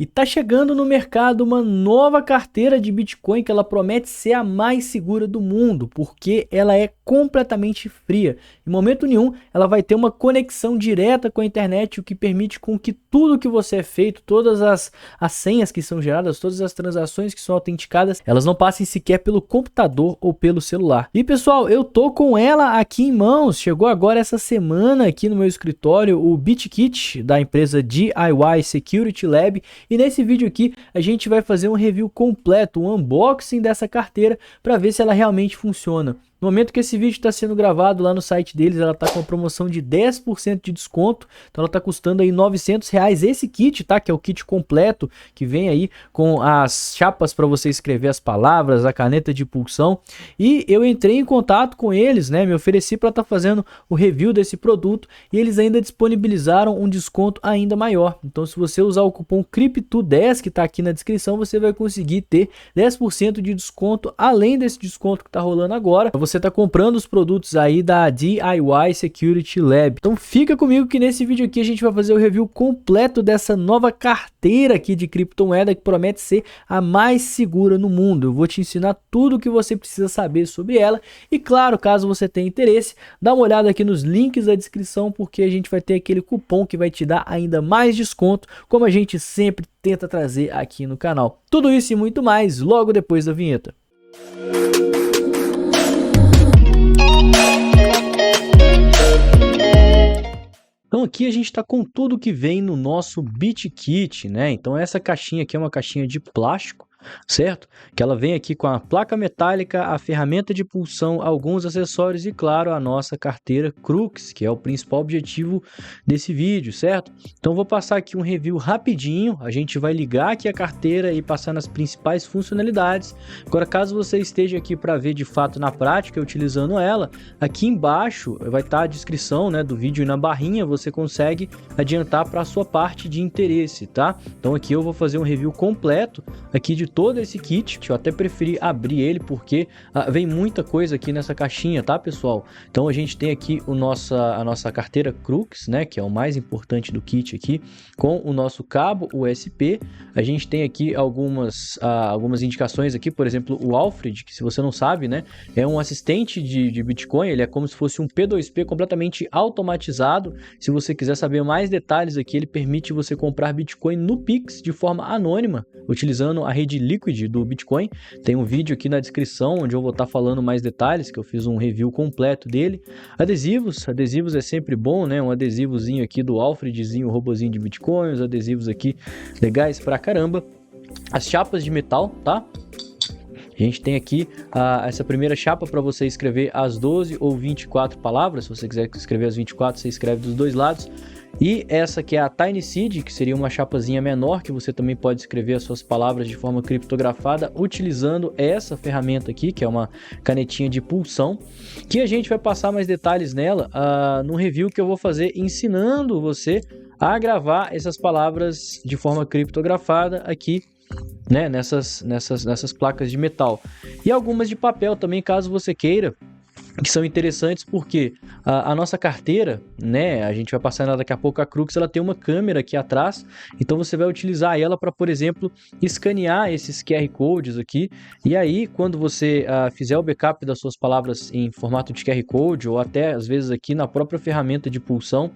E tá chegando no mercado uma nova carteira de Bitcoin que ela promete ser a mais segura do mundo, porque ela é completamente fria. Em momento nenhum, ela vai ter uma conexão direta com a internet, o que permite com que tudo que você é feito, todas as senhas que são geradas, todas as transações que são autenticadas, elas não passem sequer pelo computador ou pelo celular. E pessoal, eu tô com ela aqui em mãos. Chegou agora essa semana aqui no meu escritório o BitKit da empresa DIY Security Lab. E nesse vídeo aqui a gente vai fazer um review completo, um unboxing dessa carteira para ver se ela realmente funciona. No momento que esse vídeo está sendo gravado lá no site deles, ela está com uma promoção de 10% de desconto. Então ela está custando aí R$900 esse kit, tá? Que é o kit completo, que vem aí com as chapas para você escrever as palavras, a caneta de pulsão. E eu entrei em contato com eles, né? Me ofereci para estar fazendo o review desse produto e eles ainda disponibilizaram um desconto ainda maior. Então se você usar o cupom CRIPTO10 que está aqui na descrição, você vai conseguir ter 10% de desconto, além desse desconto que está rolando agora. Você está comprando os produtos aí da DIY Security Lab. Então fica comigo que nesse vídeo aqui a gente vai fazer o review completo dessa nova carteira aqui de criptomoeda que promete ser a mais segura no mundo. Eu vou te ensinar tudo o que você precisa saber sobre ela e claro, caso você tenha interesse, dá uma olhada aqui nos links da descrição porque a gente vai ter aquele cupom que vai te dar ainda mais desconto, como a gente sempre tenta trazer aqui no canal. Tudo isso e muito mais logo depois da vinheta. Então aqui a gente está com tudo que vem no nosso BitKit, né? Então essa caixinha aqui é uma caixinha de plástico, certo? Que ela vem aqui com a placa metálica, a ferramenta de pulsão, alguns acessórios e claro, a nossa carteira Crux, que é o principal objetivo desse vídeo, certo? Então vou passar aqui um review rapidinho, a gente vai ligar aqui a carteira e passar nas principais funcionalidades. Agora, caso você esteja aqui para ver de fato na prática utilizando ela, aqui embaixo vai estar a descrição, né, do vídeo e na barrinha você consegue adiantar para a sua parte de interesse, tá? Então aqui eu vou fazer um review completo aqui de todo esse kit. Eu até preferi abrir ele porque vem muita coisa aqui nessa caixinha, tá pessoal? Então a gente tem aqui a nossa carteira Crux, né, que é o mais importante do kit aqui, com o nosso cabo USB. A gente tem aqui algumas indicações aqui, por exemplo, o Alfred, que se você não sabe, né, é um assistente de Bitcoin, ele é como se fosse um P2P completamente automatizado. Se você quiser saber mais detalhes aqui, ele permite você comprar Bitcoin no Pix de forma anônima, utilizando a rede Liquid do Bitcoin. Tem um vídeo aqui na descrição onde eu vou estar falando mais detalhes, que eu fiz um review completo dele. Adesivos é sempre bom, né? Um adesivozinho aqui do Alfredzinho, o robozinho de Bitcoin, os adesivos aqui legais pra caramba. As chapas de metal, tá? A gente tem aqui essa primeira chapa para você escrever as 12 ou 24 palavras. Se você quiser escrever as 24, você escreve dos dois lados. E essa que é a Tiny Seed, que seria uma chapazinha menor, que você também pode escrever as suas palavras de forma criptografada utilizando essa ferramenta aqui, que é uma canetinha de pulsão, que a gente vai passar mais detalhes nela no review que eu vou fazer ensinando você a gravar essas palavras de forma criptografada aqui, né, nessas placas de metal. E algumas de papel também, caso você queira, que são interessantes porque a nossa carteira, né, a gente vai passar nela daqui a pouco, a Crux, ela tem uma câmera aqui atrás, então você vai utilizar ela para, por exemplo, escanear esses QR Codes aqui, e aí quando você fizer o backup das suas palavras em formato de QR Code, ou até às vezes aqui na própria ferramenta de pulsão,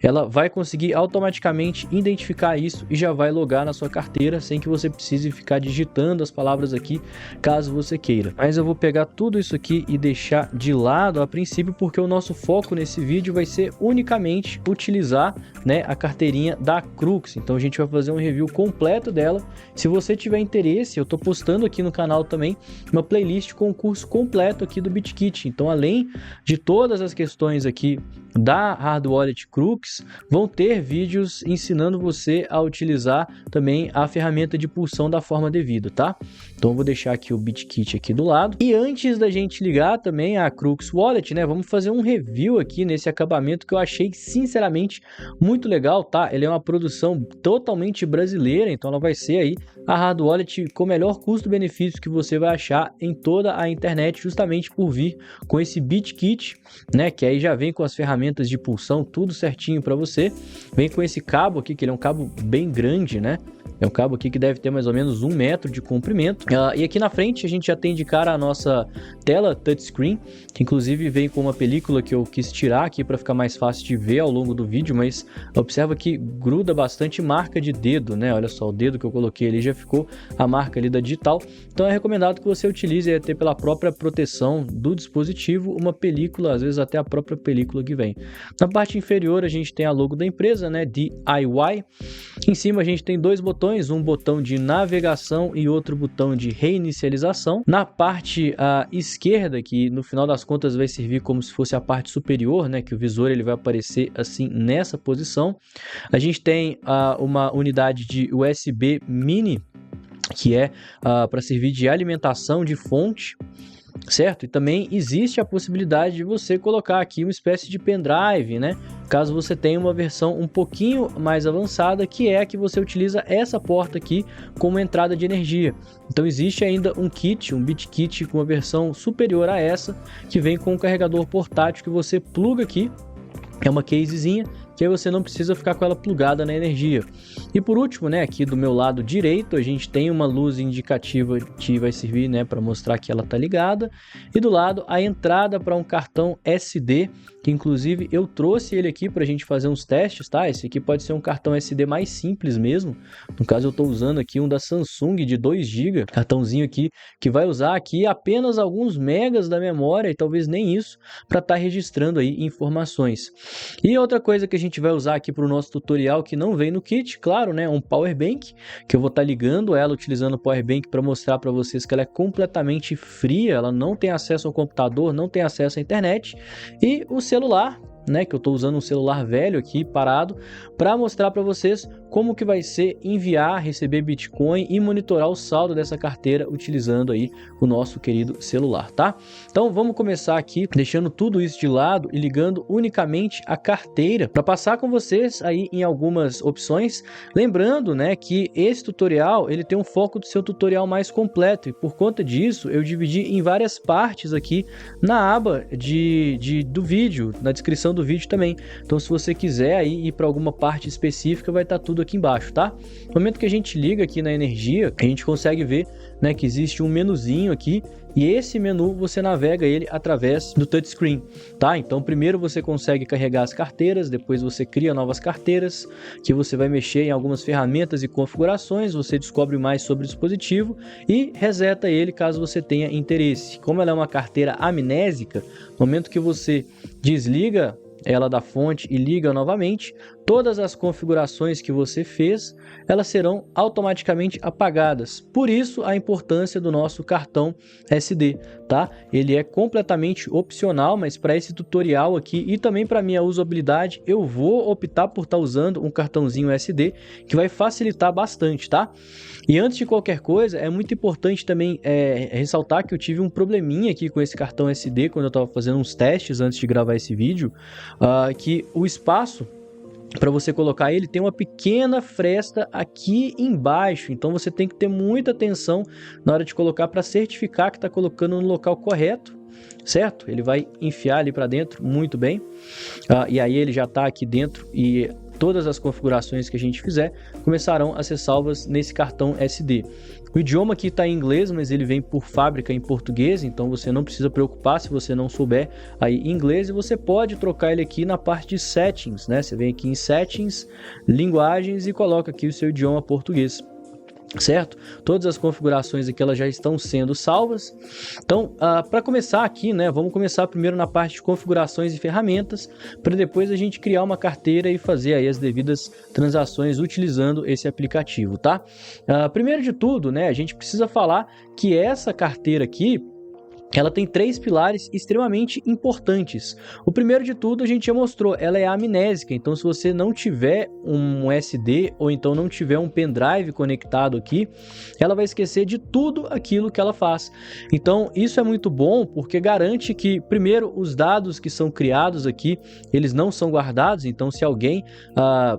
ela vai conseguir automaticamente identificar isso e já vai logar na sua carteira, sem que você precise ficar digitando as palavras aqui, caso você queira. Mas eu vou pegar tudo isso aqui e deixar de lado a princípio, porque o nosso foco nesse vídeo vai ser unicamente utilizar, né, a carteirinha da Crux. Então a gente vai fazer um review completo dela. Se você tiver interesse, eu tô postando aqui no canal também uma playlist com o curso completo aqui do BitKit. Então, além de todas as questões aqui da Hard Wallet Crux, vão ter vídeos ensinando você a utilizar também a ferramenta de pulsão da forma devida, tá? Então eu vou deixar aqui o BitKit aqui do lado. E antes da gente ligar também a Crux Wallet, né, vamos fazer um review aqui nesse acabamento que eu achei sinceramente muito legal, tá? Ele é uma produção totalmente brasileira, então ela vai ser aí a Hard Wallet com o melhor custo-benefício que você vai achar em toda a internet, justamente por vir com esse BitKit, né, que aí já vem com as ferramentas de pulsão, tudo certinho para você. Vem com esse cabo aqui, que ele é um cabo bem grande, né? É um cabo aqui que deve ter mais ou menos 1 metro de comprimento. E aqui na frente a gente já tem de cara a nossa tela touchscreen, que inclusive vem com uma película que eu quis tirar aqui para ficar mais fácil de ver ao longo do vídeo, mas observa que gruda bastante marca de dedo, né? Olha só, o dedo que eu coloquei ali já ficou a marca ali da digital. Então é recomendado que você utilize até pela própria proteção do dispositivo uma película, às vezes até a própria película que vem. Na parte inferior a gente tem a logo da empresa, né? DIY. Em cima a gente tem 2 botões, um botão de navegação e outro botão de reinicialização. Na parte esquerda, que no final das contas vai servir como se fosse a parte superior, né? Que o visor ele vai aparecer assim nessa posição. A gente tem uma unidade de USB mini, que é para servir de alimentação de fonte, certo? E também existe a possibilidade de você colocar aqui uma espécie de pendrive, né? Caso você tenha uma versão um pouquinho mais avançada, que é a que você utiliza essa porta aqui como entrada de energia. Então existe ainda um kit, um BitKit com uma versão superior a essa, que vem com um carregador portátil que você pluga aqui. É uma casezinha que aí você não precisa ficar com ela plugada na energia. E por último, né, aqui do meu lado direito, a gente tem uma luz indicativa que vai servir, né, para mostrar que ela está ligada. E do lado, a entrada para um cartão SD, que inclusive eu trouxe ele aqui para a gente fazer uns testes, tá? Esse aqui pode ser um cartão SD mais simples mesmo. No caso, eu estou usando aqui um da Samsung de 2 GB, cartãozinho aqui, que vai usar aqui apenas alguns megas da memória, e talvez nem isso, para estar registrando aí informações. E outra coisa que a gente vai usar aqui para o nosso tutorial, que não vem no kit, claro, né, um power bank, que eu vou estar ligando ela utilizando o power bank para mostrar para vocês que ela é completamente fria, ela não tem acesso ao computador, não tem acesso à internet, e o celular, né, que eu estou usando um celular velho aqui, parado, para mostrar para vocês como que vai ser enviar, receber Bitcoin e monitorar o saldo dessa carteira utilizando aí o nosso querido celular, tá? Então vamos começar aqui deixando tudo isso de lado e ligando unicamente a carteira para passar com vocês aí em algumas opções, lembrando, né, que esse tutorial ele tem um foco do seu tutorial mais completo e por conta disso eu dividi em várias partes aqui na aba do vídeo, na descrição do vídeo também. Então se você quiser aí ir para alguma parte específica vai estar tudo aqui embaixo, tá? No momento que a gente liga aqui na energia, a gente consegue ver, né, que existe um menuzinho aqui e esse menu você navega ele através do touchscreen, tá? Então primeiro você consegue carregar as carteiras, depois você cria novas carteiras, que você vai mexer em algumas ferramentas e configurações, você descobre mais sobre o dispositivo e reseta ele caso você tenha interesse. Como ela é uma carteira amnésica, no momento que você desliga ela da fonte e liga novamente, todas as configurações que você fez, elas serão automaticamente apagadas. Por isso a importância do nosso cartão SD, tá? Ele é completamente opcional, mas para esse tutorial aqui e também para minha usabilidade, eu vou optar por estar usando um cartãozinho SD, que vai facilitar bastante, tá? E antes de qualquer coisa, é muito importante também ressaltar que eu tive um probleminha aqui com esse cartão SD quando eu estava fazendo uns testes antes de gravar esse vídeo, que o espaço para você colocar ele tem uma pequena fresta aqui embaixo, então você tem que ter muita atenção na hora de colocar para certificar que está colocando no local correto, certo? Ele vai enfiar ali para dentro muito bem, e aí ele já está aqui dentro e todas as configurações que a gente fizer começarão a ser salvas nesse cartão SD. O idioma aqui está em inglês, mas ele vem por fábrica em português, então você não precisa preocupar se você não souber aí inglês, e você pode trocar ele aqui na parte de settings, né? Você vem aqui em settings, linguagens e coloca aqui o seu idioma português. Certo? Todas as configurações aqui elas já estão sendo salvas. Então, para começar aqui, né, vamos começar primeiro na parte de configurações e ferramentas, para depois a gente criar uma carteira e fazer aí as devidas transações utilizando esse aplicativo, tá? Primeiro de tudo, né, a gente precisa falar que essa carteira aqui, ela tem 3 pilares extremamente importantes. O primeiro de tudo a gente já mostrou, ela é amnésica, então se você não tiver um SD ou então não tiver um pendrive conectado aqui, ela vai esquecer de tudo aquilo que ela faz. Então isso é muito bom porque garante que, primeiro, os dados que são criados aqui, eles não são guardados, então se alguém,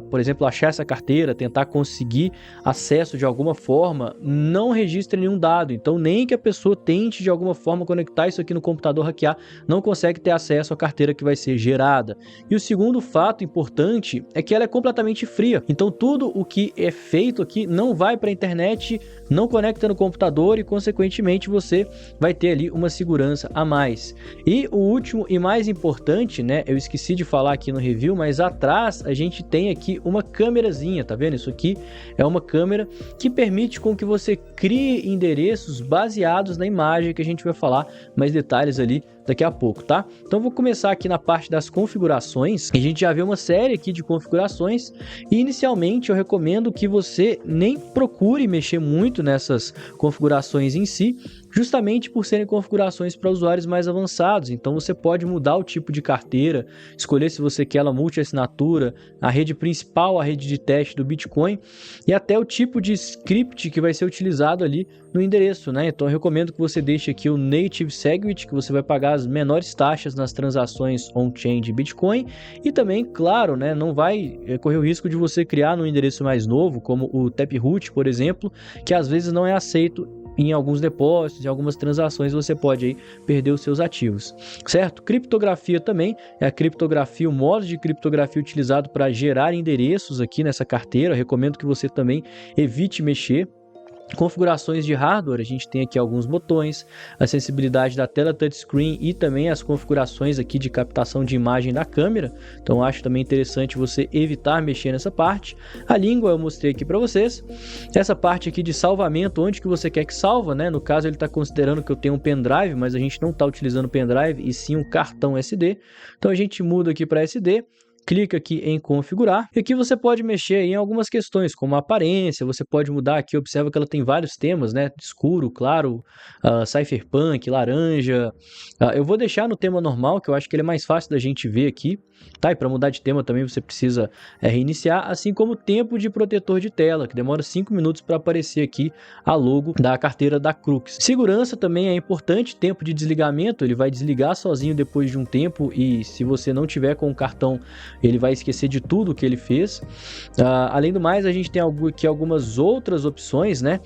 por exemplo, achar essa carteira, tentar conseguir acesso de alguma forma, não registre nenhum dado, então nem que a pessoa tente de alguma forma conectar conectar isso aqui no computador, hackear, não consegue ter acesso à carteira que vai ser gerada. E o segundo fato importante é que ela é completamente fria. Então tudo o que é feito aqui não vai para a internet, não conecta no computador e consequentemente você vai ter ali uma segurança a mais. E o último e mais importante, né, eu esqueci de falar aqui no review, mas atrás a gente tem aqui uma câmerazinha, tá vendo? Isso aqui é uma câmera que permite com que você crie endereços baseados na imagem, que a gente vai falar mais detalhes ali daqui a pouco, tá? Então vou começar aqui na parte das configurações. A gente já vê uma série aqui de configurações e inicialmente eu recomendo que você nem procure mexer muito nessas configurações em si, justamente por serem configurações para usuários mais avançados. Então você pode mudar o tipo de carteira, escolher se você quer ela multi-assinatura, a rede principal, a rede de teste do Bitcoin e até o tipo de script que vai ser utilizado ali no endereço, né? Então eu recomendo que você deixe aqui o Native Segwit, que você vai pagar as menores taxas nas transações on-chain de Bitcoin e também, claro, né, não vai correr o risco de você criar num endereço mais novo, como o Taproot, por exemplo, que às vezes não é aceito em alguns depósitos, em algumas transações você pode aí perder os seus ativos, certo? Criptografia também é a criptografia, o modo de criptografia utilizado para gerar endereços aqui nessa carteira. Eu recomendo que você também evite mexer. Configurações de hardware, a gente tem aqui alguns botões, a sensibilidade da tela touchscreen e também as configurações aqui de captação de imagem da câmera, então acho também interessante você evitar mexer nessa parte. A língua eu mostrei aqui para vocês, essa parte aqui de salvamento, onde que você quer que salva, né? No caso ele está considerando que eu tenho um pendrive, mas a gente não está utilizando pendrive e sim um cartão SD, então a gente muda aqui para SD, clica aqui em configurar e aqui você pode mexer em algumas questões como a aparência, você pode mudar aqui, observa que ela tem vários temas, né, escuro, claro, cypherpunk, laranja, eu vou deixar no tema normal, que eu acho que ele é mais fácil da gente ver aqui, tá? E para mudar de tema também você precisa reiniciar, assim como o tempo de protetor de tela, que demora 5 minutos para aparecer aqui a logo da carteira da Crux. Segurança também é importante, tempo de desligamento, ele vai desligar sozinho depois de um tempo e se você não tiver com o cartão ele vai esquecer de tudo que ele fez. Além do mais, a gente tem aqui algumas outras opções, né?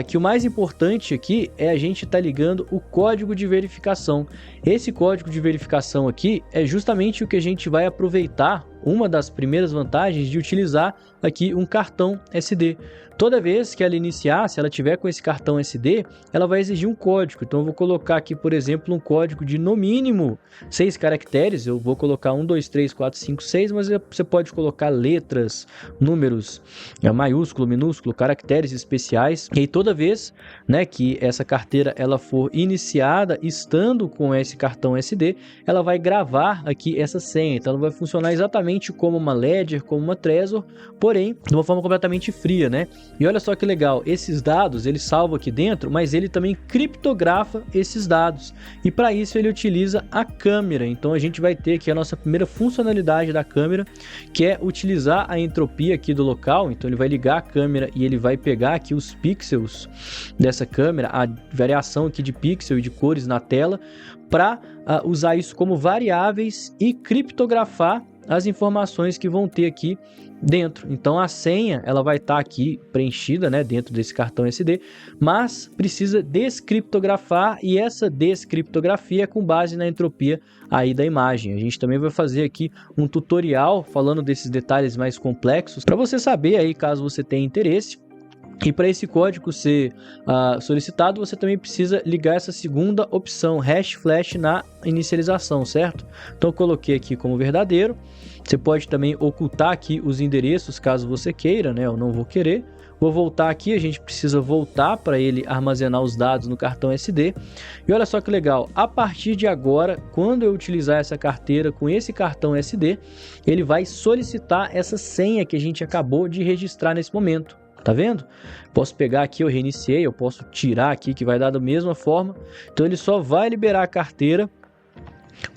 Que o mais importante aqui é a gente estar ligando o código de verificação. Esse código de verificação aqui é justamente o que a gente vai aproveitar, uma das primeiras vantagens de utilizar aqui um cartão SD. Toda vez que ela iniciar, se ela tiver com esse cartão SD, ela vai exigir um código. Então eu vou colocar aqui, por exemplo, um código de no mínimo 6 caracteres. Eu vou colocar 1, 2, 3, 4, 5, 6, mas você pode colocar letras, números, maiúsculo, minúsculo, caracteres especiais. E aí, toda vez, né, que essa carteira ela for iniciada, estando com esse cartão SD, ela vai gravar aqui essa senha. Então ela vai funcionar exatamente como uma Ledger, como uma Trezor, porém de uma forma completamente fria, né? E olha só que legal, esses dados ele salva aqui dentro, mas ele também criptografa esses dados. E para isso ele utiliza a câmera. Então a gente vai ter aqui a nossa primeira funcionalidade da câmera, que é utilizar a entropia aqui do local. Então ele vai ligar a câmera e ele vai pegar aqui os pixels dessa câmera, a variação aqui de pixel e de cores na tela, para usar isso como variáveis e criptografar as informações que vão ter aqui dentro. Então a senha ela vai estar aqui preenchida, né, dentro desse cartão SD, mas precisa descriptografar e essa descriptografia é com base na entropia aí da imagem. A gente também vai fazer aqui um tutorial falando desses detalhes mais complexos para você saber aí, caso você tenha interesse. E para esse código ser solicitado, você também precisa ligar essa segunda opção, hash flash, na inicialização, certo? Então eu coloquei aqui como verdadeiro. Você pode também ocultar aqui os endereços, caso você queira, né? Eu não vou querer. Vou voltar aqui, a gente precisa voltar para ele armazenar os dados no cartão SD. E olha só que legal, a partir de agora, quando eu utilizar essa carteira com esse cartão SD, ele vai solicitar essa senha que a gente acabou de registrar nesse momento. Tá vendo? Posso pegar aqui, eu reiniciei, eu posso tirar aqui que vai dar da mesma forma. Então ele só vai liberar a carteira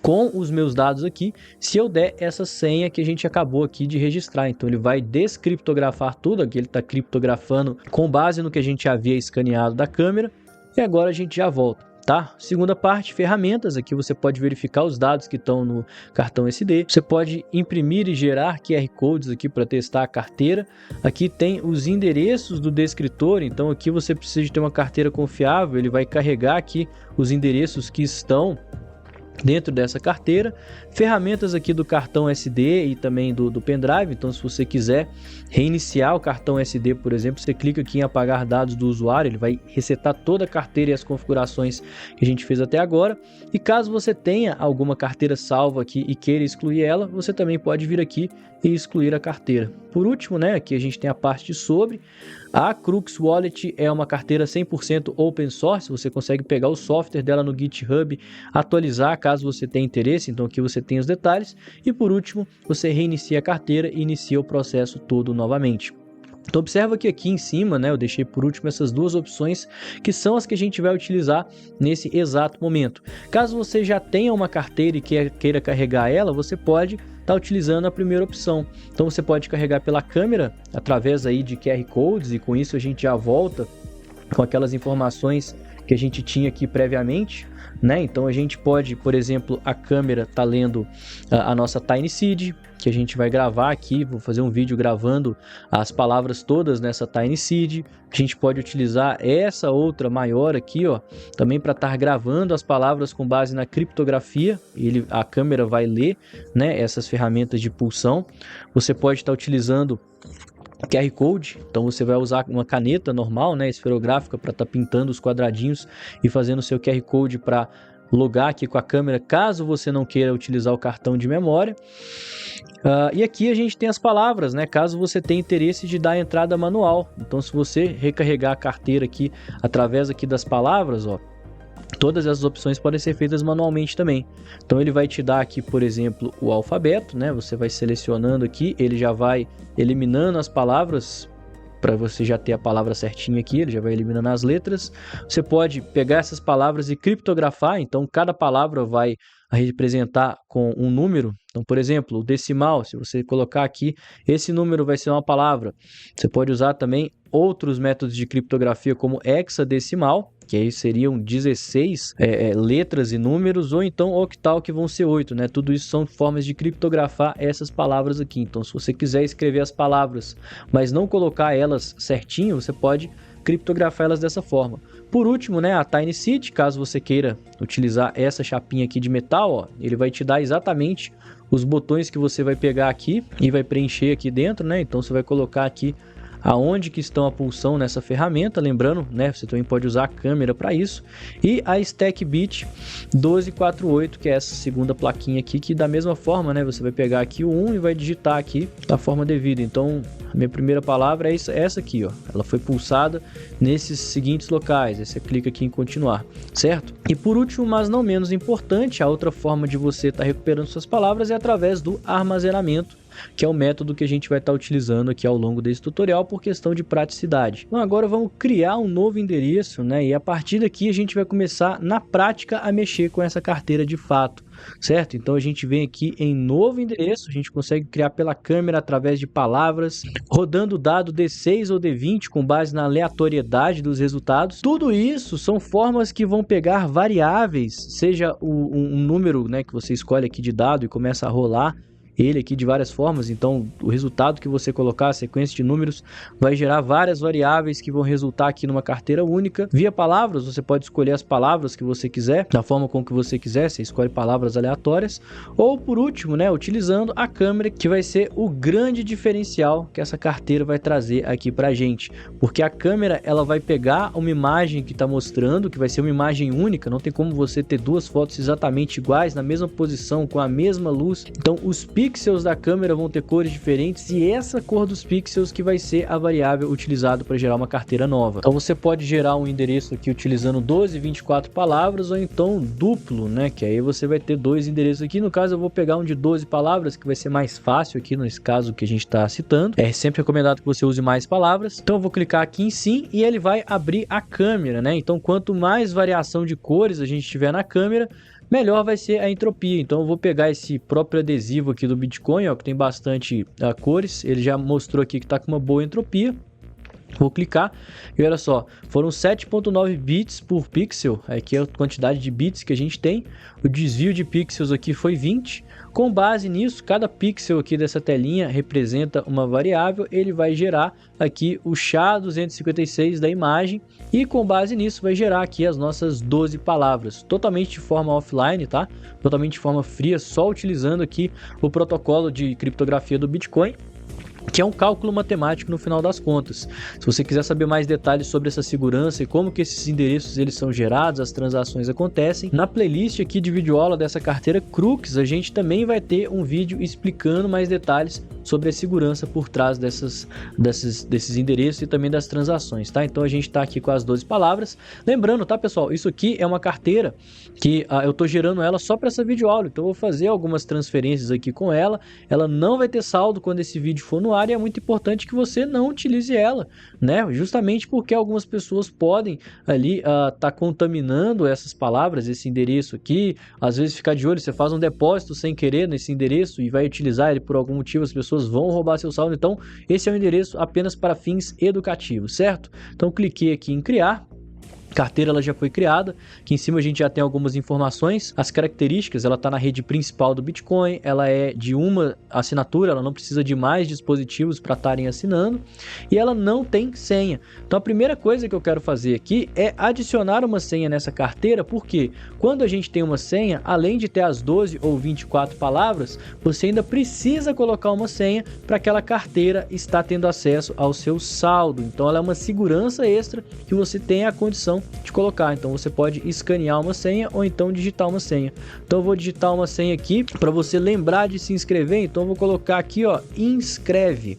com os meus dados aqui se eu der essa senha que a gente acabou aqui de registrar. Então ele vai descriptografar tudo, aqui ele está criptografando com base no que a gente havia escaneado da câmera. E agora a gente já volta. tá? Segunda parte, ferramentas. Aqui você pode verificar os dados que estão no cartão SD. Você pode imprimir e gerar QR Codes aqui para testar a carteira. Aqui tem os endereços do descritor. Então aqui você precisa de ter uma carteira confiável. Ele vai carregar aqui os endereços que estão dentro dessa carteira. Ferramentas aqui do cartão SD e também do pendrive. Então, se você quiser reiniciar o cartão SD, por exemplo, você clica aqui em apagar dados do usuário, ele vai resetar toda a carteira e as configurações que a gente fez até agora. E caso você tenha alguma carteira salva aqui e queira excluir ela, você também pode vir aqui e excluir a carteira. Por último, né, aqui a gente tem a parte de sobre. A Crux Wallet é uma carteira 100% open source, você consegue pegar o software dela no GitHub, atualizar caso você tenha interesse, então aqui você tem os detalhes. E por último, você reinicia a carteira e inicia o processo todo novamente. Então observa que aqui em cima, né, eu deixei por último essas duas opções que são as que a gente vai utilizar nesse exato momento. Caso você já tenha uma carteira e queira carregar ela, você pode estar utilizando a primeira opção. Então você pode carregar pela câmera através aí de QR Codes e com isso a gente já volta com aquelas informações que a gente tinha aqui previamente, né? Então a gente pode, por exemplo, a câmera tá lendo a nossa Tiny Seed, que a gente vai gravar aqui, vou fazer um vídeo gravando as palavras todas nessa Tiny Seed. A gente pode utilizar essa outra maior aqui, ó, também para estar gravando as palavras com base na criptografia. A câmera vai ler, né, essas ferramentas de pulsão. Você pode estar utilizando QR Code, então você vai usar uma caneta normal, né, esferográfica, para estar pintando os quadradinhos e fazendo o seu QR Code para logar aqui com a câmera, caso você não queira utilizar o cartão de memória. E aqui a gente tem as palavras, né, caso você tenha interesse de dar entrada manual. Então se você recarregar a carteira aqui através aqui das palavras, ó, todas essas opções podem ser feitas manualmente também. Então ele vai te dar aqui, por exemplo, o alfabeto, né? Você vai selecionando aqui, ele já vai eliminando as palavras para você já ter a palavra certinha aqui, ele já vai eliminando as letras. Você pode pegar essas palavras e criptografar, então cada palavra vai representar com um número. Então, por exemplo, o decimal, se você colocar aqui, esse número vai ser uma palavra. Você pode usar também outros métodos de criptografia como hexadecimal, que aí seriam 16 letras e números, ou então octal, que vão ser 8, né? Tudo isso são formas de criptografar essas palavras aqui. Então, se você quiser escrever as palavras, mas não colocar elas certinho, você pode criptografar elas dessa forma. Por último, né, a Tiny Seed, caso você queira utilizar essa chapinha aqui de metal, ó, ele vai te dar exatamente os botões que você vai pegar aqui e vai preencher aqui dentro, né? Então você vai colocar aqui aonde que estão a pulsão nessa ferramenta, lembrando, né, você também pode usar a câmera para isso, e a StackBit 1248, que é essa segunda plaquinha aqui, que da mesma forma, né, você vai pegar aqui o 1 e vai digitar aqui da forma devida. Então a minha primeira palavra é essa aqui, ó, ela foi pulsada nesses seguintes locais, aí você clica aqui em continuar, certo? E por último, mas não menos importante, a outra forma de você estar recuperando suas palavras é através do armazenamento, que é o método que a gente vai estar utilizando aqui ao longo desse tutorial por questão de praticidade. Então agora vamos criar um novo endereço, né? E a partir daqui a gente vai começar na prática a mexer com essa carteira de fato, certo? Então a gente vem aqui em novo endereço, a gente consegue criar pela câmera através de palavras, rodando o dado D6 ou D20 com base na aleatoriedade dos resultados. Tudo isso são formas que vão pegar variáveis, seja um número, né, que você escolhe aqui de dado e começa a rolar ele aqui de várias formas. Então o resultado que você colocar, a sequência de números, vai gerar várias variáveis que vão resultar aqui numa carteira única. Via palavras, você pode escolher as palavras que você quiser, da forma com que você quiser, você escolhe palavras aleatórias. Ou por último, né, utilizando a câmera, que vai ser o grande diferencial que essa carteira vai trazer aqui pra gente, porque a câmera, ela vai pegar uma imagem que está mostrando, que vai ser uma imagem única, não tem como você ter duas fotos exatamente iguais, na mesma posição, com a mesma luz. Então os pixels da câmera vão ter cores diferentes e essa cor dos pixels que vai ser a variável utilizada para gerar uma carteira nova. Então você pode gerar um endereço aqui utilizando 12 e 24 palavras ou então duplo, né, que aí você vai ter dois endereços aqui. No caso eu vou pegar um de 12 palavras, que vai ser mais fácil aqui nesse caso que a gente está citando. É sempre recomendado que você use mais palavras. Então eu vou clicar aqui em sim e ele vai abrir a câmera, né? Então quanto mais variação de cores a gente tiver na câmera, melhor vai ser a entropia. Então eu vou pegar esse próprio adesivo aqui do Bitcoin, ó, que tem bastante cores. Ele já mostrou aqui que está com uma boa entropia. Vou clicar e olha só, foram 7.9 bits por pixel, aqui é a quantidade de bits que a gente tem, o desvio de pixels aqui foi 20, com base nisso, cada pixel aqui dessa telinha representa uma variável, ele vai gerar aqui o SHA-256 da imagem e com base nisso vai gerar aqui as nossas 12 palavras, totalmente de forma offline, tá? Totalmente de forma fria, só utilizando aqui o protocolo de criptografia do Bitcoin, que é um cálculo matemático no final das contas. Se você quiser saber mais detalhes sobre essa segurança e como que esses endereços eles são gerados, as transações acontecem, na playlist aqui de videoaula dessa carteira Crux, a gente também vai ter um vídeo explicando mais detalhes sobre a segurança por trás desses endereços e também das transações, tá? Então a gente está aqui com as 12 palavras. Lembrando, tá, pessoal? Isso aqui é uma carteira que eu estou gerando ela só para essa videoaula, então eu vou fazer algumas transferências aqui com ela. Ela não vai ter saldo quando esse vídeo for no ar e é muito importante que você não utilize ela, né? Justamente porque algumas pessoas podem ali tá contaminando essas palavras, esse endereço aqui. Às vezes ficar de olho, você faz um depósito sem querer nesse endereço e vai utilizar ele por algum motivo, as pessoas vão roubar seu saldo. Então esse é um endereço apenas para fins educativos, certo? Então cliquei aqui em criar. Carteira ela já foi criada, aqui em cima a gente já tem algumas informações, as características, ela está na rede principal do Bitcoin, ela é de uma assinatura, ela não precisa de mais dispositivos para estarem assinando e ela não tem senha. Então a primeira coisa que eu quero fazer aqui é adicionar uma senha nessa carteira, porque quando a gente tem uma senha, além de ter as 12 ou 24 palavras, você ainda precisa colocar uma senha para aquela carteira estar tendo acesso ao seu saldo. Então ela é uma segurança extra que você tem a condição de colocar. Então você pode escanear uma senha ou então digitar uma senha. Então eu vou digitar uma senha aqui para você lembrar de se inscrever. Então eu vou colocar aqui, ó, inscreve.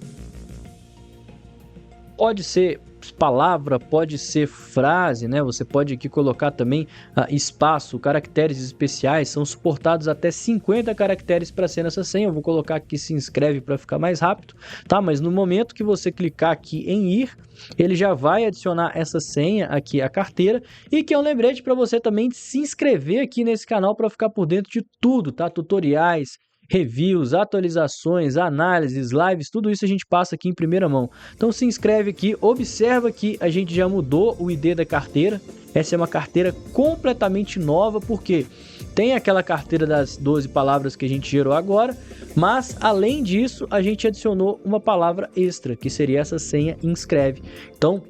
Pode ser palavra, pode ser frase, né? Você pode aqui colocar também espaço, caracteres especiais, são suportados até 50 caracteres para ser nessa senha. Eu vou colocar aqui se inscreve para ficar mais rápido, tá? Mas no momento que você clicar aqui em ir, ele já vai adicionar essa senha aqui à carteira e que é um lembrete para você também se inscrever aqui nesse canal para ficar por dentro de tudo, tá? Tutoriais, reviews, atualizações, análises, lives, tudo isso a gente passa aqui em primeira mão. Então se inscreve aqui, observa que a gente já mudou o ID da carteira. Essa é uma carteira completamente nova, porque tem aquela carteira das 12 palavras que a gente gerou agora, mas além disso a gente adicionou uma palavra extra, que seria essa senha inscreve. Então,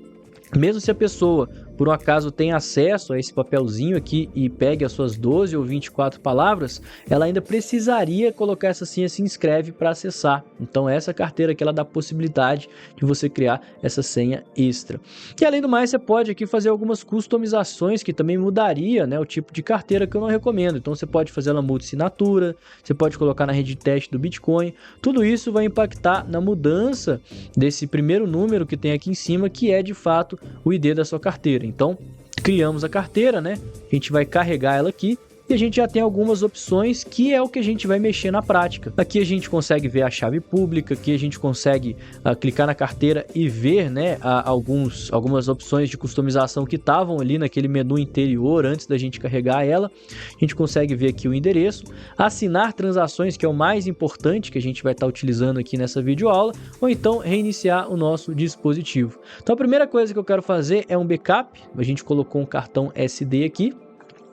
mesmo se a pessoa por um acaso tem acesso a esse papelzinho aqui e pegue as suas 12 ou 24 palavras, ela ainda precisaria colocar essa senha se inscreve para acessar. Então essa carteira aqui ela dá a possibilidade de você criar essa senha extra. E além do mais, você pode aqui fazer algumas customizações que também mudaria, né, o tipo de carteira, que eu não recomendo. Então você pode fazer ela multi-assinatura, você pode colocar na rede de teste do Bitcoin. Tudo isso vai impactar na mudança desse primeiro número que tem aqui em cima, que é de fato o ID da sua carteira. Então, criamos a carteira, né? A gente vai carregar ela aqui e a gente já tem algumas opções que é o que a gente vai mexer na prática. Aqui a gente consegue ver a chave pública, aqui a gente consegue clicar na carteira e ver, né, algumas opções de customização que estavam ali naquele menu interior antes da gente carregar ela. A gente consegue ver aqui o endereço, assinar transações, que é o mais importante que a gente vai estar utilizando aqui nessa videoaula, ou então reiniciar o nosso dispositivo. Então a primeira coisa que eu quero fazer é um backup. A gente colocou um cartão SD aqui.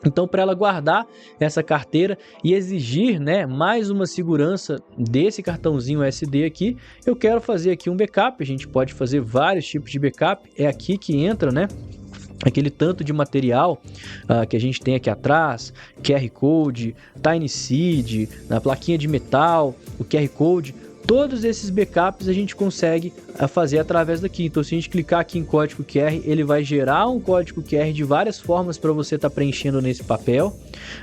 Então, para ela guardar essa carteira e exigir, né, mais uma segurança desse cartãozinho SD aqui, eu quero fazer aqui um backup. A gente pode fazer vários tipos de backup. É aqui que entra, né, aquele tanto de material que a gente tem aqui atrás, QR Code, Tiny Seed, na plaquinha de metal, o QR Code. Todos esses backups a gente consegue fazer através daqui. Então, se a gente clicar aqui em código QR, ele vai gerar um código QR de várias formas para você estar preenchendo nesse papel.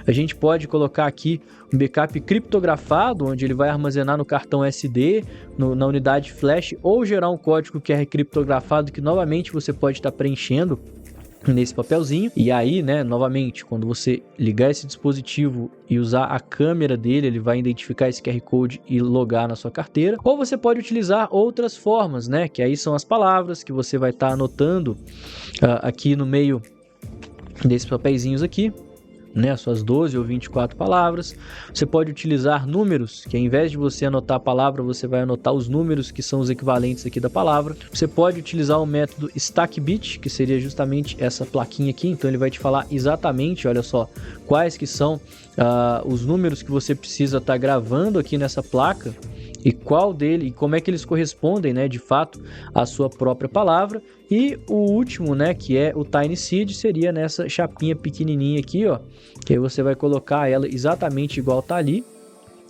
A gente pode colocar aqui um backup criptografado, onde ele vai armazenar no cartão SD, na unidade flash, ou gerar um código QR criptografado que novamente você pode estar preenchendo nesse papelzinho. E aí, né, novamente, quando você ligar esse dispositivo e usar a câmera dele, ele vai identificar esse QR Code e logar na sua carteira. Ou você pode utilizar outras formas, né, que aí são as palavras que você vai estar anotando aqui no meio desses papeizinhos aqui. né, as suas 12 ou 24 palavras. Você pode utilizar números, que ao invés de você anotar a palavra, você vai anotar os números que são os equivalentes aqui da palavra. Você pode utilizar o método StackBit, que seria justamente essa plaquinha aqui, então ele vai te falar exatamente, olha só, quais que são os números que você precisa estar gravando aqui nessa placa, e qual dele, e como é que eles correspondem, né, de fato, à sua própria palavra. E o último, né, que é o Tiny Seed, seria nessa chapinha pequenininha aqui, ó, que aí você vai colocar ela exatamente igual tá ali,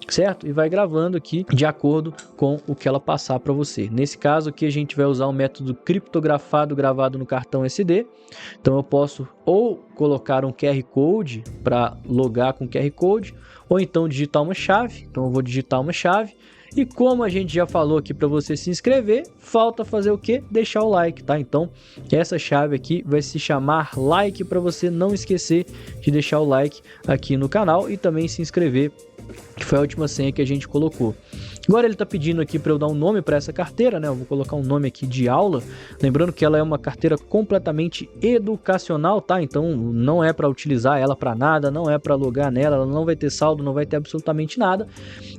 certo? E vai gravando aqui de acordo com o que ela passar para você. Nesse caso aqui a gente vai usar o método criptografado gravado no cartão SD. Então eu posso ou colocar um QR Code para logar com QR Code, ou então digitar uma chave. Então eu vou digitar uma chave. E como a gente já falou aqui para você se inscrever, falta fazer o que? Deixar o like, tá? Então, essa chave aqui vai se chamar like, para você não esquecer de deixar o like aqui no canal e também se inscrever, que foi a última senha que a gente colocou. Agora ele está pedindo aqui para eu dar um nome para essa carteira, né? Eu vou colocar um nome aqui de aula, lembrando que ela é uma carteira completamente educacional, tá? Então não é para utilizar ela para nada, não é para logar nela, ela não vai ter saldo, não vai ter absolutamente nada.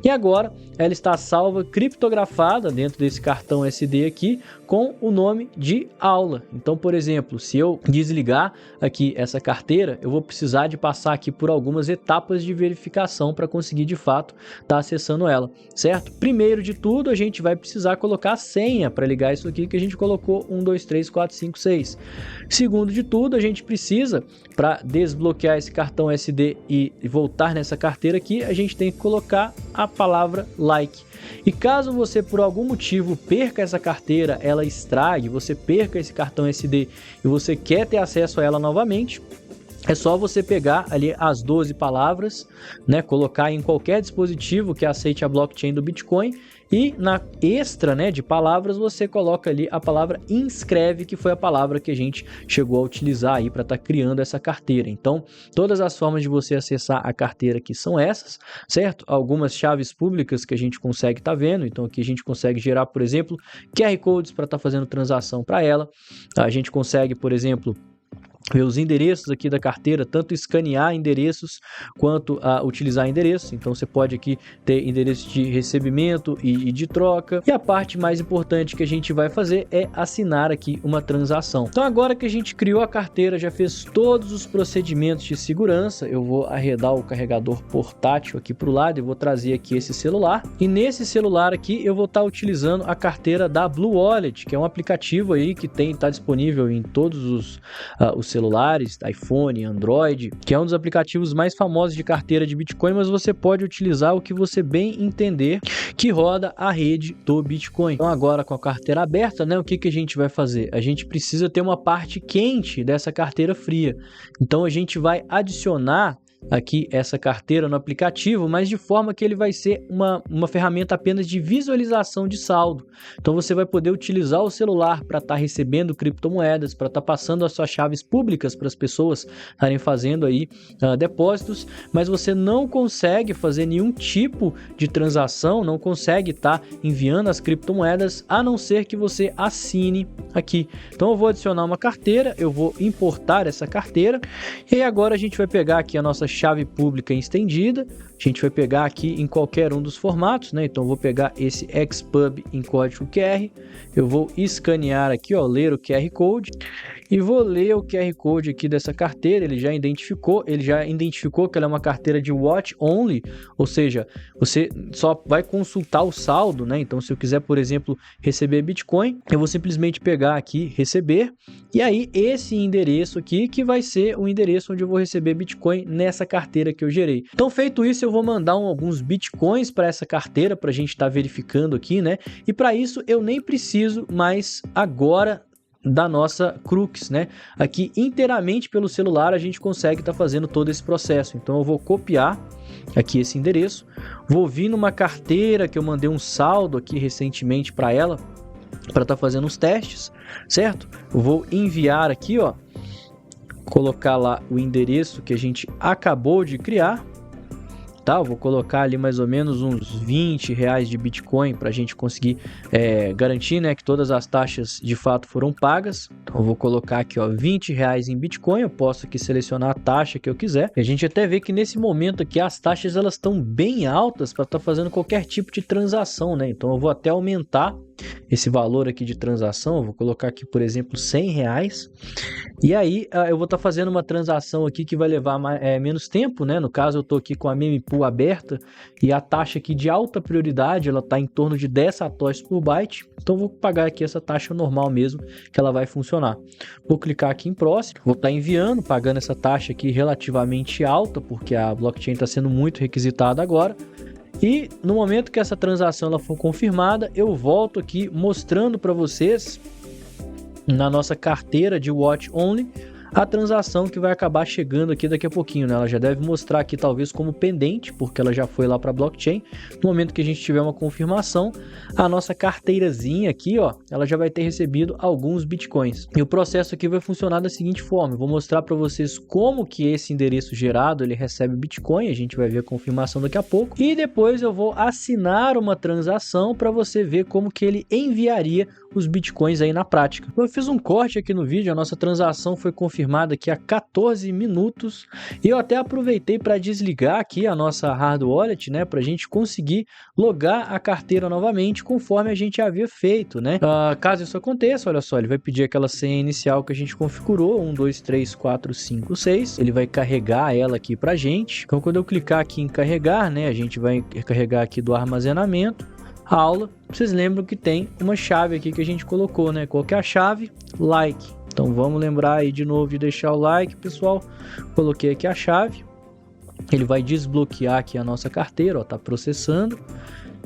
E agora ela está salva, criptografada dentro desse cartão SD aqui, com o nome de aula. Então, por exemplo, se eu desligar aqui essa carteira, eu vou precisar de passar aqui por algumas etapas de verificação para conseguir de fato estar acessando ela, certo? Primeiro de tudo, a gente vai precisar colocar a senha para ligar isso aqui que a gente colocou 1, 2, 3, 4, 5, 6. Segundo de tudo, a gente precisa, para desbloquear esse cartão SD e voltar nessa carteira aqui, a gente tem que colocar a palavra like. E caso você por algum motivo perca essa carteira, ela estrague, você perca esse cartão SD e você quer ter acesso a ela novamente, é só você pegar ali as 12 palavras, né, colocar em qualquer dispositivo que aceite a blockchain do Bitcoin e na extra, né, de palavras você coloca ali a palavra inscreve, que foi a palavra que a gente chegou a utilizar aí para estar criando essa carteira. Então, todas as formas de você acessar a carteira aqui são essas, certo? Algumas chaves públicas que a gente consegue estar vendo, então aqui a gente consegue gerar, por exemplo, QR Codes para estar fazendo transação para ela. A gente consegue, por exemplo, ver os endereços aqui da carteira, tanto escanear endereços quanto utilizar endereços. Então você pode aqui ter endereço de recebimento e de troca. E a parte mais importante que a gente vai fazer é assinar aqui uma transação. Então agora que a gente criou a carteira, já fez todos os procedimentos de segurança, eu vou arredar o carregador portátil aqui para o lado e vou trazer aqui esse celular. E nesse celular aqui eu vou estar utilizando a carteira da Blue Wallet, que é um aplicativo aí que está disponível em todos os celulares, iPhone, Android, que é um dos aplicativos mais famosos de carteira de Bitcoin, mas você pode utilizar o que você bem entender que roda a rede do Bitcoin. Então agora com a carteira aberta, né, o que a gente vai fazer? A gente precisa ter uma parte quente dessa carteira fria. Então a gente vai adicionar aqui essa carteira no aplicativo, mas de forma que ele vai ser uma ferramenta apenas de visualização de saldo. Então você vai poder utilizar o celular para estar recebendo criptomoedas, para estar passando as suas chaves públicas para as pessoas estarem fazendo aí depósitos, mas você não consegue fazer nenhum tipo de transação, não consegue estar enviando as criptomoedas, a não ser que você assine aqui. Então eu vou adicionar uma carteira, eu vou importar essa carteira, e aí agora a gente vai pegar aqui a nossa chave pública estendida, a gente vai pegar aqui em qualquer um dos formatos, né? Então eu vou pegar esse XPub em código QR, eu vou escanear aqui, ó, ler o QR Code e vou ler o QR Code aqui dessa carteira. Ele já identificou que ela é uma carteira de watch only, ou seja, você só vai consultar o saldo, né? Então se eu quiser, por exemplo, receber Bitcoin, eu vou simplesmente pegar aqui, receber, e aí esse endereço aqui que vai ser o endereço onde eu vou receber Bitcoin nessa carteira que eu gerei. Então feito isso, eu vou mandar alguns Bitcoins para essa carteira para a gente estar verificando aqui, né? E para isso eu nem preciso mais agora da nossa Crux, né? Aqui inteiramente pelo celular a gente consegue estar fazendo todo esse processo. Então eu vou copiar aqui esse endereço, vou vir numa carteira que eu mandei um saldo aqui recentemente para ela, para estar fazendo os testes, certo? Eu vou enviar aqui, ó, colocar lá o endereço que a gente acabou de criar, tá? Eu vou colocar ali mais ou menos uns R$20 de Bitcoin para a gente conseguir garantir, né, que todas as taxas de fato foram pagas. Então eu vou colocar aqui, ó, R$20 em Bitcoin. Eu posso aqui selecionar a taxa que eu quiser. E a gente até vê que nesse momento aqui as taxas elas estão bem altas para estar fazendo qualquer tipo de transação, né? Então eu vou até aumentar esse valor aqui de transação. Eu vou colocar aqui, por exemplo, R$100. E aí eu vou estar fazendo uma transação aqui que vai levar menos tempo, né? No caso, eu estou aqui com a mempool aberta e a taxa aqui de alta prioridade, ela está em torno de 10 satoshis por byte. Então eu vou pagar aqui essa taxa normal mesmo, que ela vai funcionar. Vou clicar aqui em próximo, vou estar enviando, pagando essa taxa aqui relativamente alta, porque a blockchain está sendo muito requisitada agora. E no momento que essa transação ela for confirmada, eu volto aqui mostrando para vocês na nossa carteira de Watch Only a transação que vai acabar chegando aqui daqui a pouquinho, né? Ela já deve mostrar aqui talvez como pendente, porque ela já foi lá para a blockchain. No momento que a gente tiver uma confirmação, a nossa carteirazinha aqui, ó, ela já vai ter recebido alguns bitcoins. E o processo aqui vai funcionar da seguinte forma: eu vou mostrar para vocês como que esse endereço gerado ele recebe bitcoin. A gente vai ver a confirmação daqui a pouco. E depois eu vou assinar uma transação para você ver como que ele enviaria os bitcoins aí na prática. Eu fiz um corte aqui no vídeo, a nossa transação foi confirmada aqui há 14 minutos e eu até aproveitei para desligar aqui a nossa hard wallet, né, para a gente conseguir logar a carteira novamente conforme a gente havia feito, né. Caso isso aconteça, olha só, ele vai pedir aquela senha inicial que a gente configurou, 1, 2, 3, 4, 5, 6, ele vai carregar ela aqui pra gente. Então quando eu clicar aqui em carregar, né, a gente vai carregar aqui do armazenamento, a aula, vocês lembram que tem uma chave aqui que a gente colocou, né? Qual que é a chave? Like. Então vamos lembrar aí de novo de deixar o like, pessoal. Coloquei aqui a chave. Ele vai desbloquear aqui a nossa carteira, ó, tá processando.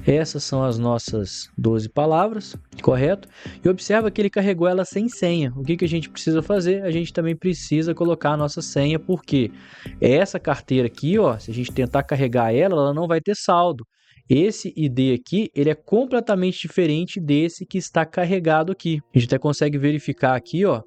Essas são as nossas 12 palavras, correto? E observa que ele carregou ela sem senha. O que que a gente precisa fazer? A gente também precisa colocar a nossa senha, porque essa carteira aqui, ó, se a gente tentar carregar ela, ela não vai ter saldo. Esse ID aqui, ele é completamente diferente desse que está carregado aqui. A gente até consegue verificar aqui, ó,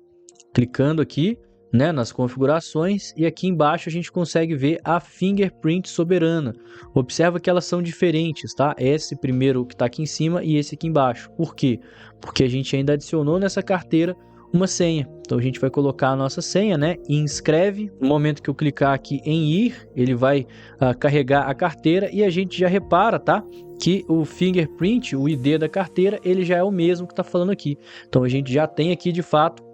clicando aqui, né, nas configurações, e aqui embaixo a gente consegue ver a fingerprint soberana. Observa que elas são diferentes, tá? Esse primeiro que está aqui em cima e esse aqui embaixo. Por quê? Porque a gente ainda adicionou nessa carteira uma senha. Então a gente vai colocar a nossa senha, né? E inscreve. No momento que eu clicar aqui em ir, ele vai carregar a carteira e a gente já repara, tá? Que o fingerprint, o ID da carteira, ele já é o mesmo que está falando aqui. Então a gente já tem aqui de fato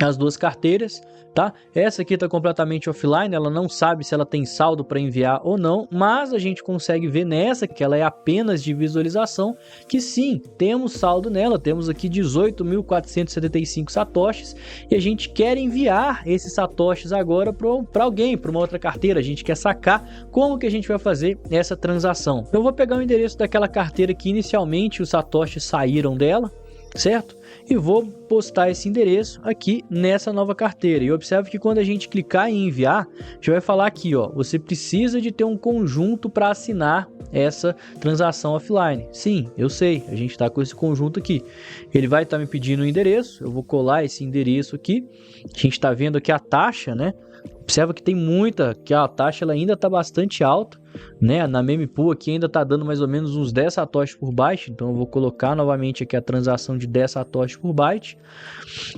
as duas carteiras, tá? Essa aqui está completamente offline, ela não sabe se ela tem saldo para enviar ou não, mas a gente consegue ver nessa, que ela é apenas de visualização, que sim, temos saldo nela, temos aqui 18.475 satoshis, e a gente quer enviar esses satoshis agora para alguém, para uma outra carteira. A gente quer sacar como que a gente vai fazer essa transação. Eu vou pegar o endereço daquela carteira que inicialmente os satoshis saíram dela, certo? E vou postar esse endereço aqui nessa nova carteira. E observe que quando a gente clicar em enviar, já vai falar aqui, ó, você precisa de ter um conjunto para assinar essa transação offline. Sim, eu sei, a gente está com esse conjunto aqui. Ele vai estar me pedindo o endereço, eu vou colar esse endereço aqui. A gente está vendo aqui a taxa, né? Observa que tem muita, que a taxa ela ainda está bastante alta, né? Na mempool aqui ainda está dando mais ou menos uns 10 satoshis por byte, então eu vou colocar novamente aqui a transação de 10 satoshis por byte.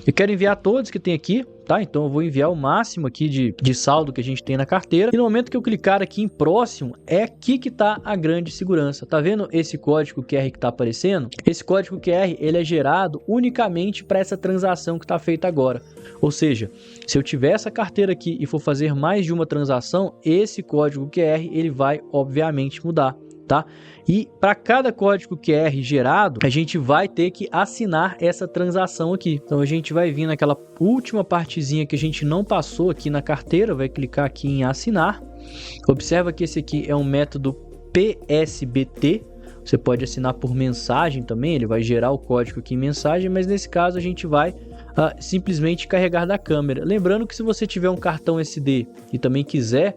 Eu quero enviar todos que tem aqui, tá? Então eu vou enviar o máximo aqui de saldo que a gente tem na carteira. E no momento que eu clicar aqui em próximo, é aqui que está a grande segurança. Tá vendo esse código QR que está aparecendo? Esse código QR ele é gerado unicamente para essa transação que está feita agora. Ou seja, se eu tiver essa carteira aqui e for fazer mais de uma transação, esse código QR ele vai obviamente mudar, tá? E para cada código QR gerado, a gente vai ter que assinar essa transação aqui. Então a gente vai vir naquela última partezinha que a gente não passou aqui na carteira, vai clicar aqui em assinar. Observa que esse aqui é um método PSBT. Você pode assinar por mensagem também, ele vai gerar o código aqui em mensagem, mas nesse caso a gente vai simplesmente carregar da câmera. Lembrando que se você tiver um cartão SD e também quiser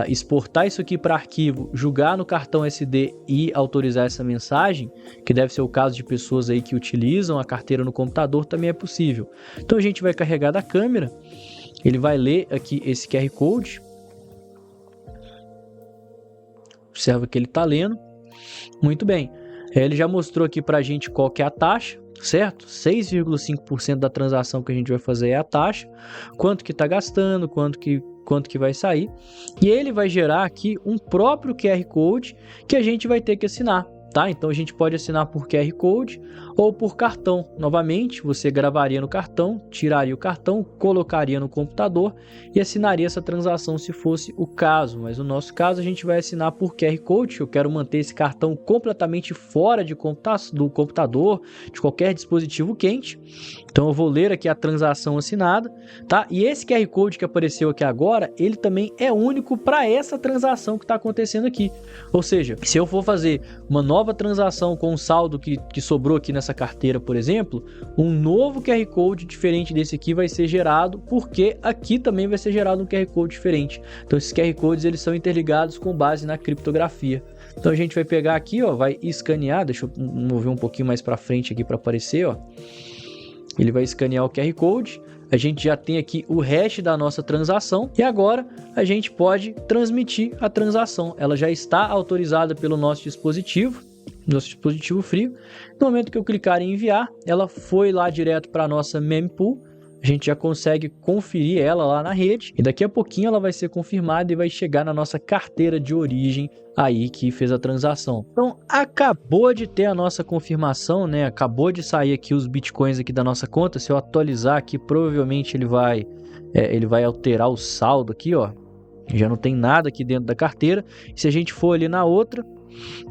exportar isso aqui para arquivo, jogar no cartão SD e autorizar essa mensagem, que deve ser o caso de pessoas aí que utilizam a carteira no computador, também é possível. Então a gente vai carregar da câmera, ele vai ler aqui esse QR Code. observa que ele está lendo. Muito bem. Ele já mostrou aqui para a gente qual que é a taxa, certo? 6,5% da transação que a gente vai fazer é a taxa. Quanto que está gastando, quanto que vai sair. E ele vai gerar aqui um próprio QR Code que a gente vai ter que assinar. Tá? Então a gente pode assinar por QR Code ou por cartão. Novamente, você gravaria no cartão, tiraria o cartão, colocaria no computador e assinaria essa transação se fosse o caso. Mas no nosso caso, a gente vai assinar por QR Code. Eu quero manter esse cartão completamente fora do computador, de qualquer dispositivo quente. Então eu vou ler aqui a transação assinada, tá? E esse QR Code que apareceu aqui agora, ele também é único para essa transação que está acontecendo aqui. Ou seja, se eu for fazer uma nova transação com o saldo que sobrou aqui nessa carteira, por exemplo, um novo QR Code diferente desse aqui vai ser gerado, porque aqui também vai ser gerado um QR Code diferente. Então esses QR Codes eles são interligados com base na criptografia. Então a gente vai pegar aqui, ó, vai escanear, deixa eu mover um pouquinho mais para frente aqui para aparecer, ó. Ele vai escanear o QR Code, a gente já tem aqui o hash da nossa transação e agora a gente pode transmitir a transação. Ela já está autorizada pelo nosso dispositivo frio. No momento que eu clicar em enviar, ela foi lá direto para a nossa mempool. A gente já consegue conferir ela lá na rede e daqui a pouquinho ela vai ser confirmada e vai chegar na nossa carteira de origem aí que fez a transação. Então acabou de ter a nossa confirmação, né? Acabou de sair aqui os bitcoins aqui da nossa conta. Se eu atualizar aqui, provavelmente ele vai alterar o saldo aqui, ó. Já não tem nada aqui dentro da carteira. E se a gente for ali na outra,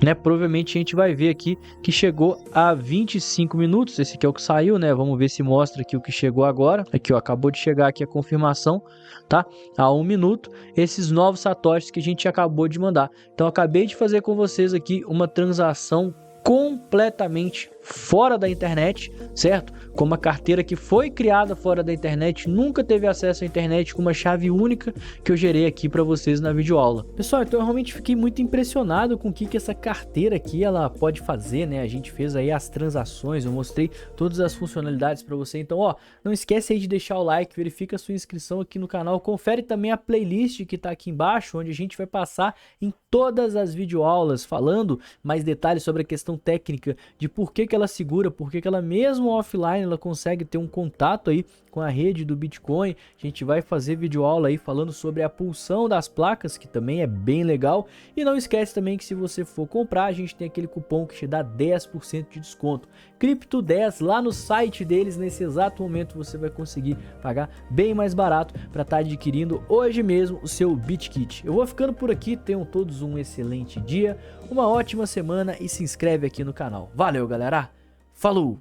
né, provavelmente a gente vai ver aqui que chegou a 25 minutos, esse aqui é o que saiu, né, vamos ver se mostra aqui o que chegou agora, aqui ó, acabou de chegar aqui a confirmação, tá, a 1 minuto, esses novos satoshis que a gente acabou de mandar. Então eu acabei de fazer com vocês aqui uma transação completamente fora da internet, certo? Com uma carteira que foi criada fora da internet, nunca teve acesso à internet, com uma chave única que eu gerei aqui para vocês na videoaula. Pessoal, então eu realmente fiquei muito impressionado com o que essa carteira aqui ela pode fazer, né? A gente fez aí as transações, eu mostrei todas as funcionalidades para você. Então, ó, não esquece aí de deixar o like, verifica a sua inscrição aqui no canal, confere também a playlist que tá aqui embaixo, onde a gente vai passar em todas as videoaulas falando mais detalhes sobre a questão técnica de por que ela segura, por que ela mesmo offline ela consegue ter um contato aí com a rede do Bitcoin. A gente vai fazer videoaula aí falando sobre a pulsão das placas, que também é bem legal. E não esquece também que se você for comprar, a gente tem aquele cupom que te dá 10% de desconto. Cripto10 lá no site deles, nesse exato momento você vai conseguir pagar bem mais barato para estar adquirindo hoje mesmo o seu BitKit. Eu vou ficando por aqui, tenham todos um excelente dia, uma ótima semana e se inscreve aqui no canal. Valeu, galera! Falou!